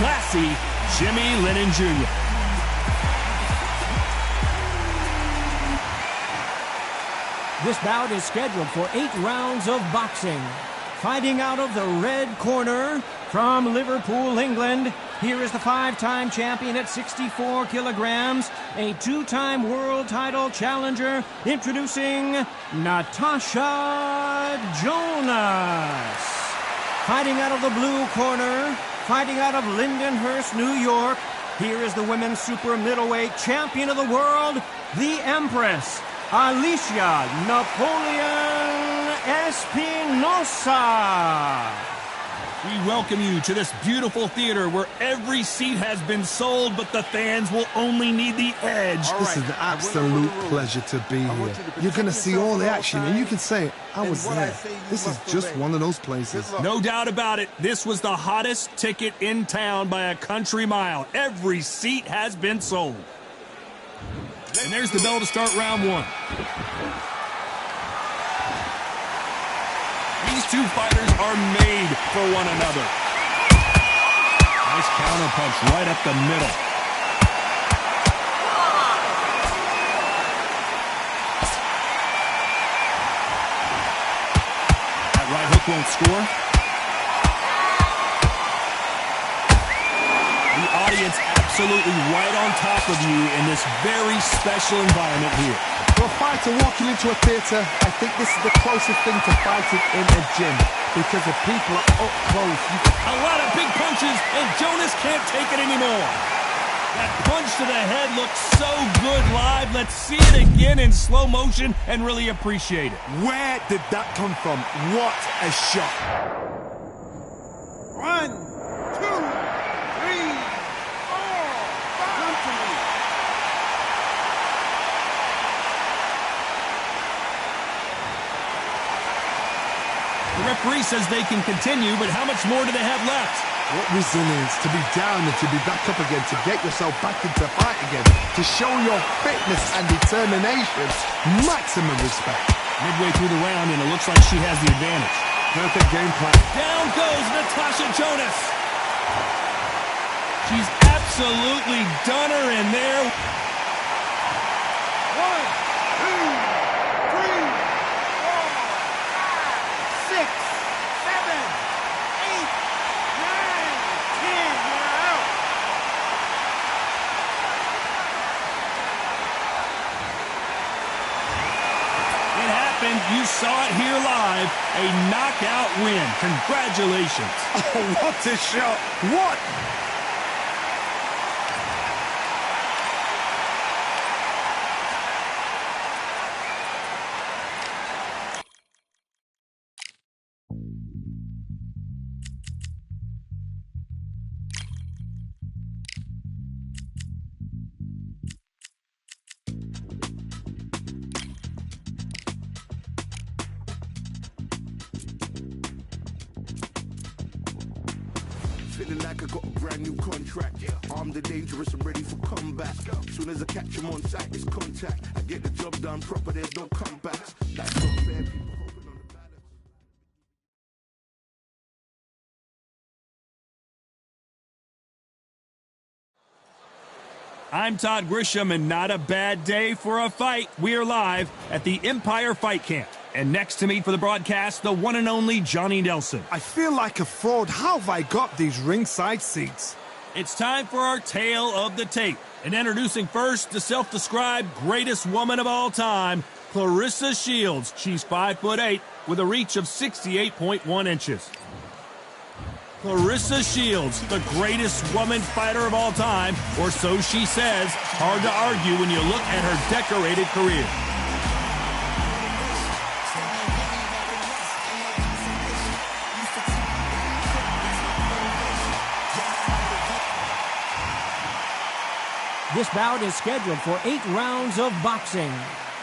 classy Jimmy Lennon Jr. This bout is scheduled for 8 rounds of boxing. Fighting out of the red corner from Liverpool, England, here is the 5-time champion at 64 kilograms, a 2-time world title challenger, introducing Natasha Jonas. Fighting out of the blue corner, fighting out of Lindenhurst, New York, here is the women's super middleweight champion of the world, the Empress, Alicia Napoleon Espinosa. We welcome you to this beautiful theater where every seat has been sold, but the fans will only need the edge. This is an absolute pleasure to be here. You're going to see all the action, and you can say, I was there. This is just one of those places. No doubt about it, this was the hottest ticket in town by a country mile. Every seat has been sold. And there's the bell to start round 1. These two fighters are made for one another. Nice counter punch right up the middle. That right hook won't score. The audience absolutely right on top of you in this very special environment here. For a fighter walking into a theatre, I think this is the closest thing to fighting in a gym, because the people are up close. A lot of big punches, and Jonas can't take it anymore. That punch to the head looks so good live. Let's see it again in slow motion and really appreciate it. Where did that come from? What a shot. 1, 2, 3, 4, 5. The referee says they can continue, but how much more do they have left? What resilience to be down and to be back up again, to get yourself back into fight again, to show your fitness and determination. Maximum respect. Midway through the round, and it looks like she has the advantage. Perfect game plan. Down goes Natasha Jonas. She's absolutely done her in there. 1, 2, 3, 4, 5, 6, 7, 8, 9, 10. You're out. It happened. You saw it here live. A knockout win. Congratulations. Oh, what a shot. What? Feeling like I got a brand new contract. Armed and dangerous, I'm ready for comeback. Soon as I catch him on sight, it's contact. I get the job done proper, there's no comebacks. That's not fair, people hoping on the balance. I'm Todd Grisham, and not a bad day for a fight. We are live at the Empire Fight Camp. And next to me for the broadcast, the one and only Johnny Nelson. I feel like a fraud. How have I got these ringside seats? It's time for our tale of the tape. And introducing first the self-described greatest woman of all time, Claressa Shields. She's 5'8" with a reach of 68.1 inches. Claressa Shields, the greatest woman fighter of all time, or so she says. Hard to argue when you look at her decorated career. This bout is scheduled for 8 rounds of boxing.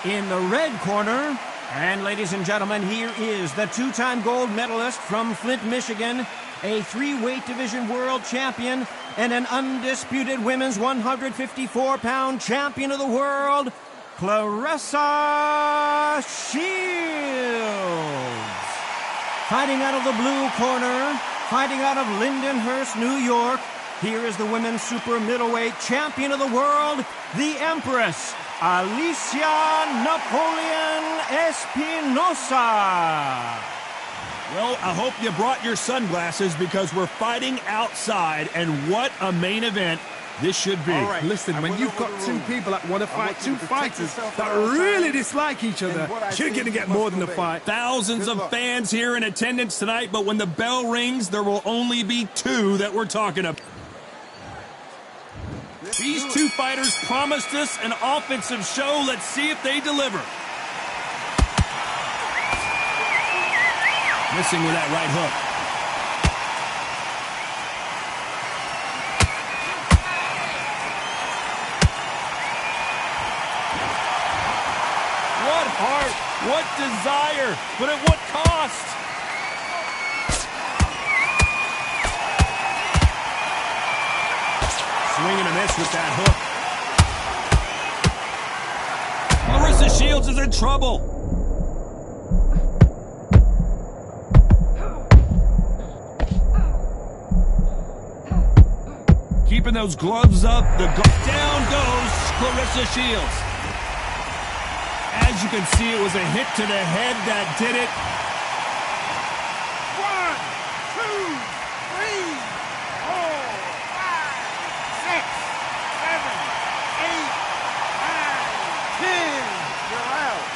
In the red corner, and ladies and gentlemen, here is the 2-time gold medalist from Flint, Michigan, a 3-weight division world champion, and an undisputed women's 154-pound champion of the world, Claressa Shields. Fighting out of the blue corner, fighting out of Lindenhurst, New York, here is the women's super middleweight champion of the world, the Empress, Alicia Napoleon Espinosa. Well, I hope you brought your sunglasses because we're fighting outside, and what a main event this should be. All right, listen, when you've got two people that want to fight, two fighters that really dislike each other, you're going to get more than a fight. Thousands of fans here in attendance tonight, but when the bell rings, there will only be two that we're talking about. These two fighters promised us an offensive show. Let's see if they deliver. Missing with that right hook. What heart, what desire, but at what cost? Swing and a miss with that hook. Claressa Shields is in trouble. Keeping those gloves up, down goes Claressa Shields. As you can see, it was a hit to the head that did it. 1, 2, 3, 4, 5, 6, 7, 8, 9, 10. You're out.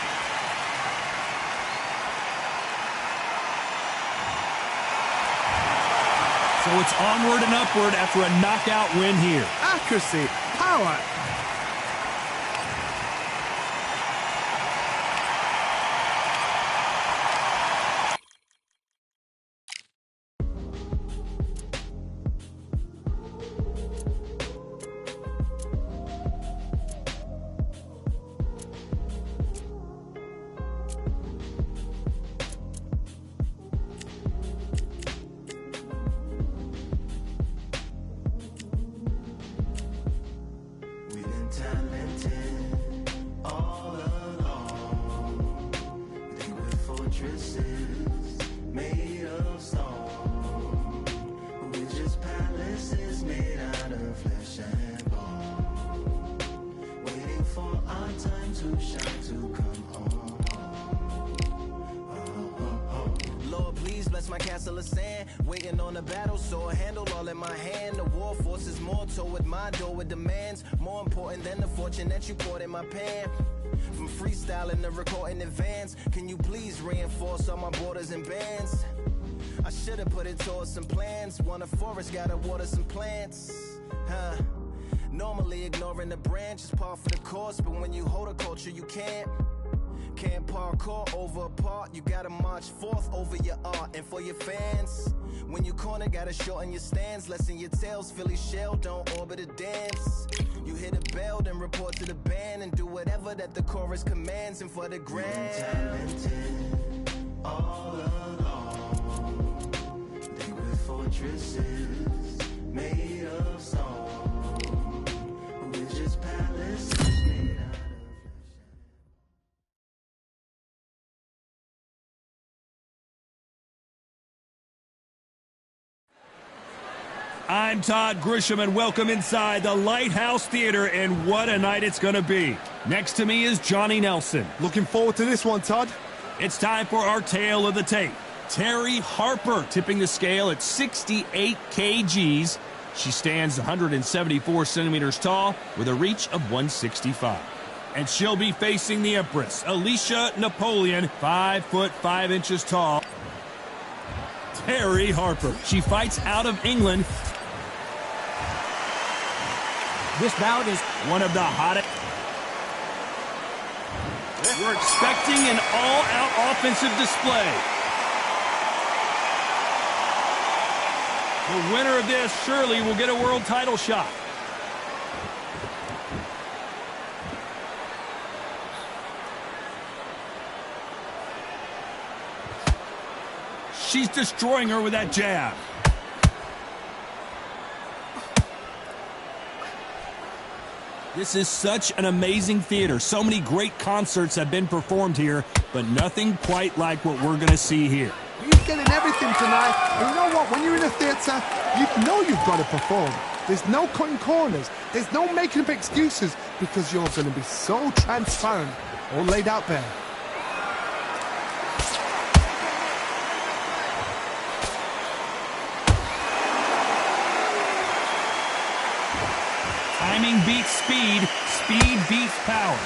So it's onward and upward after a knockout win here. Accuracy, power. My castle of sand, waiting on a battle, so a handle all in my hand. The war force is mortal with my door with demands, more important than the fortune that you poured in my pan. From freestyling to recording advance, can you please reinforce all my borders and bands? I should've put it towards some plans. Want a forest, gotta water some plants. Normally ignoring the branch is par for the course, but when you hold a culture you can't parkour over a part. You gotta march forth over your art. And for your fans, when you corner, gotta shorten your stance. Lessen your tails, Philly shell, don't orbit a dance. You hit a bell, then report to the band, and do whatever that the chorus commands. And for the grand, talented all along. Liquid fortresses made of stone, we're just palaces made out. I'm Todd Grisham, and welcome inside the Lighthouse Theater, and what a night it's going to be. Next to me is Johnny Nelson. Looking forward to this one, Todd. It's time for our tale of the tape. Terri Harper tipping the scale at 68 kgs. She stands 174 centimeters tall with a reach of 165. And she'll be facing the Empress, Alicia Napoleon, 5 foot 5 inches tall. Terri Harper. She fights out of England. This bout is one of the hottest. We're expecting an all-out offensive display. The winner of this surely will get a world title shot. She's destroying her with that jab. This is such an amazing theater. So many great concerts have been performed here, but nothing quite like what we're going to see here. He's getting everything tonight. And you know what? When you're in a theater, you know you've got to perform. There's no cutting corners. There's no making up excuses because you're going to be so transparent, all laid out there. Timing beats speed. Speed beats power.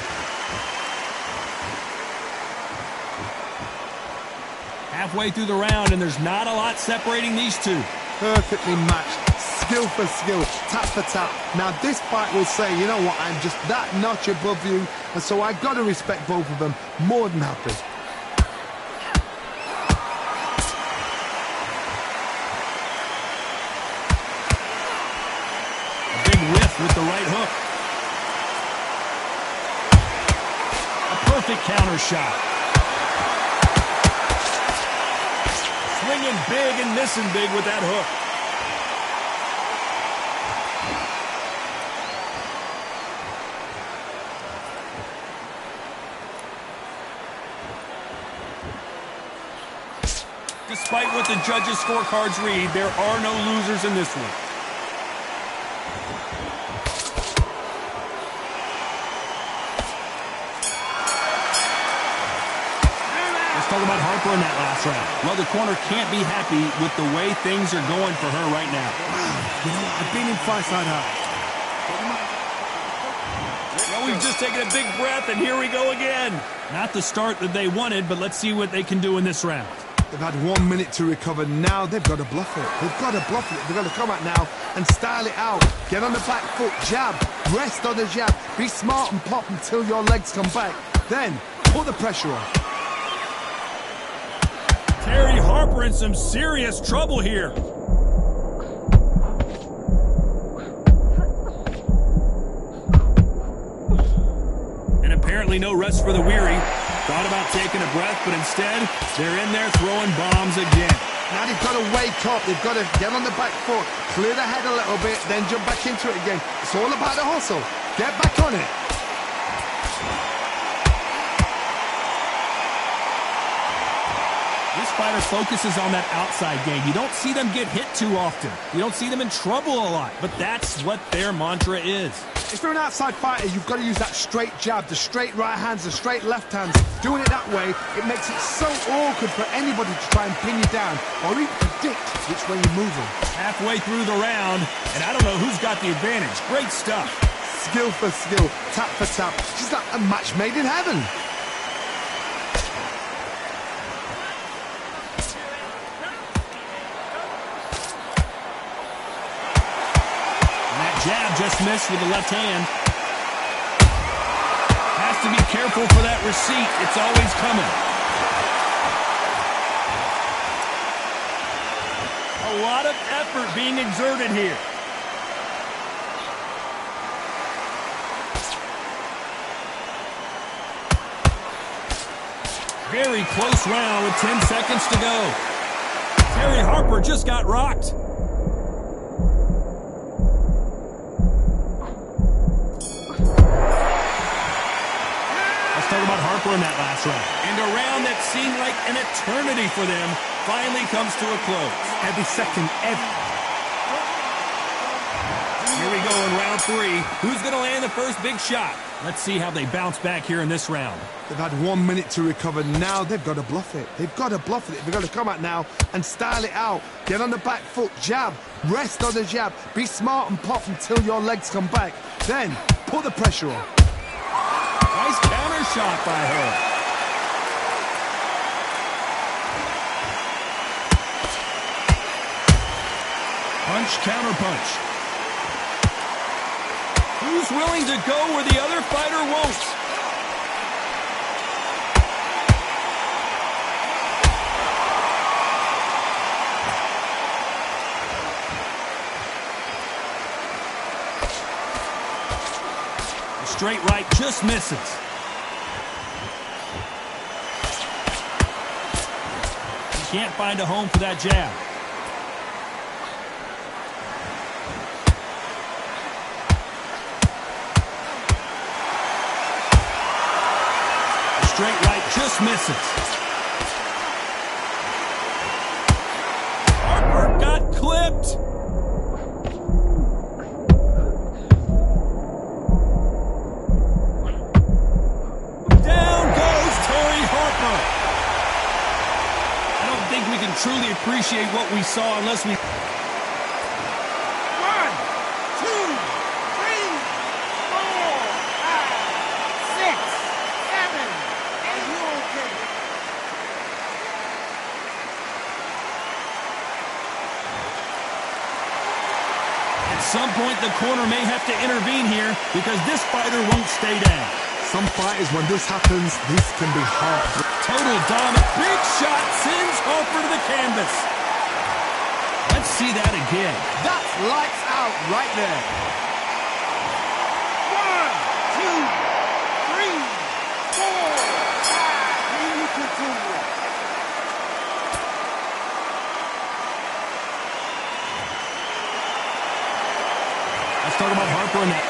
Halfway through the round, and there's not a lot separating these two. Perfectly matched, skill for skill, tap for tap. Now this fight will say, you know what, I'm just that notch above you, and so I got to respect both of them more than happy. A big whiff with the right hook. A perfect counter shot. Swinging big and missing big with that hook. Despite what the judges' scorecards read, there are no losers in this one. Talk about Harper in that last round. Well, the corner can't be happy with the way things are going for her right now. You know, I've been in fights like that. Well, we've just taken a big breath, and here we go again. Not the start that they wanted, but let's see what they can do in this round. They've had 1 minute to recover. Now they've got to bluff it. They've got to bluff it. They've got to come out now and style it out. Get on the back foot, jab, rest on the jab. Be smart and pop until your legs come back. Then put the pressure on. Terry Harper in some serious trouble here. And apparently no rest for the weary. Thought about taking a breath, but instead, they're in there throwing bombs again. Now they've got to wake up. They've got to get on the back foot, clear the head a little bit, then jump back into it again. It's all about the hustle. Get back on it. This fighter focuses on that outside game. You don't see them get hit too often. You don't see them in trouble a lot, but that's what their mantra is. If you're an outside fighter, you've got to use that straight jab, the straight right hands, the straight left hands. Doing it that way, it makes it so awkward for anybody to try and pin you down or even predict which way you're moving. Halfway through the round, and I don't know who's got the advantage. Great stuff. Skill for skill, tap for tap. She's like a match made in heaven. Jab just missed with the left hand. Has to be careful for that receipt. It's always coming. A lot of effort being exerted here. Very close round with 10 seconds to go. Terry Harper just got rocked. Talk about Harper in that last round. And a round that seemed like an eternity for them finally comes to a close. Every second, every. Here we go in round 3. Who's going to land the first big shot? Let's see how they bounce back here in this round. They've had 1 minute to recover. Now they've got to bluff it. They've got to bluff it. They've got to come out now and style it out. Get on the back foot, jab, rest on the jab. Be smart and pop until your legs come back. Then put the pressure on. Nice counter shot by her. Punch, counter punch. Who's willing to go where the other fighter won't? Straight right just misses. He can't find a home for that jab. Straight right just misses. Harper got clipped. truly appreciate what we saw unless we... 1, 2, 3, 4, 5, 6, 7. Are you okay? At some point, the corner may have to intervene here because this fighter won't stay down. Some fighters, when this happens, this can be hard. Total dominant. Big shot sends Harper to the canvas. Let's see that again. That's lights out right there. 1, 2, 3, 4, 5. Can you continue? Let's talk about Harper and that.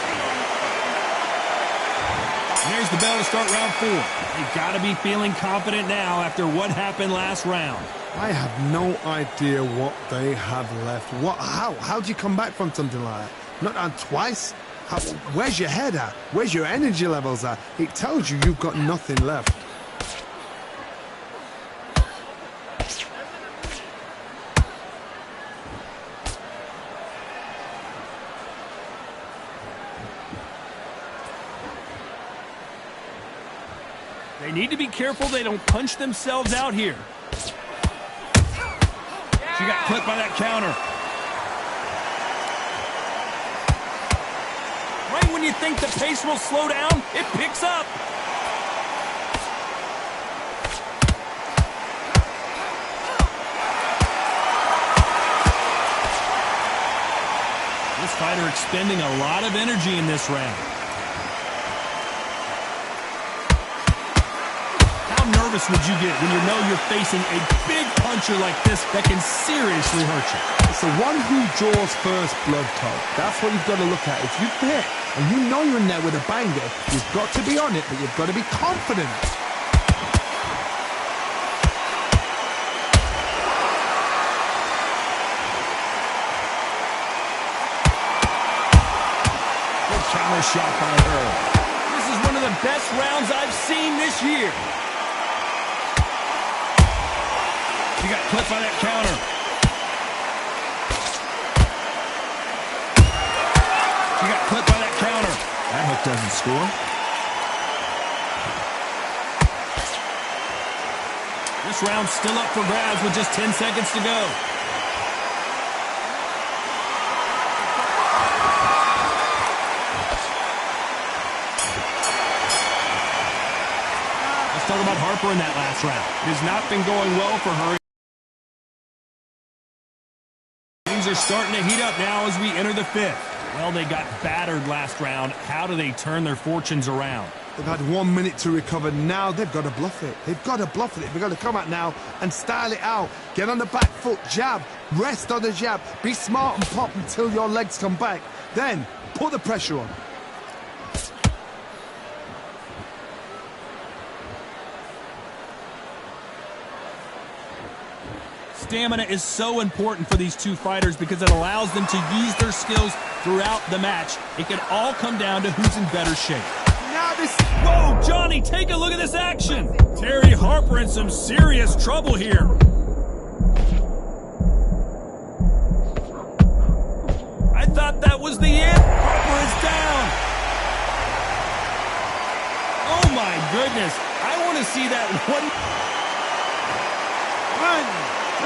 And there's the bell to start round 4. They've got to be feeling confident now after what happened last round. I have no idea what they have left. How do you come back from something like that? Not down twice? Where's your head at? Where's your energy levels at? It tells you you've got nothing left. They need to be careful they don't punch themselves out here. She got clipped by that counter. Right when you think the pace will slow down, it picks up. This fighter expending a lot of energy in this round. Nervous would you get when you know you're facing a big puncher like this that can seriously hurt you? It's the one who draws first blood, Todd. That's what you've got to look at. If you hit and you know you're in there with a banger, you've got to be on it, but you've got to be confident. Good counter shot by her. This is one of the best rounds I've seen this year. She got clipped by that counter. She got clipped by that counter. That hook doesn't score. This round's still up for grabs with just 10 seconds to go. Let's talk about Harper in that last round. It has not been going well for her. Are starting to heat up now as we enter the 5th. Well, they got battered last round. How do they turn their fortunes around? They've had 1 minute to recover. Now they've got to bluff it. They've got to bluff it. They've got to come out now and style it out. Get on the back foot, jab, rest on the jab. Be smart and pop until your legs come back. Then put the pressure on. Stamina is so important for these two fighters because it allows them to use their skills throughout the match. It can all come down to who's in better shape. Now this... Whoa, Johnny, take a look at this action. Terry Harper in some serious trouble here. I thought that was the end. Harper is down. Oh, my goodness. I want to see that one. 1, 2,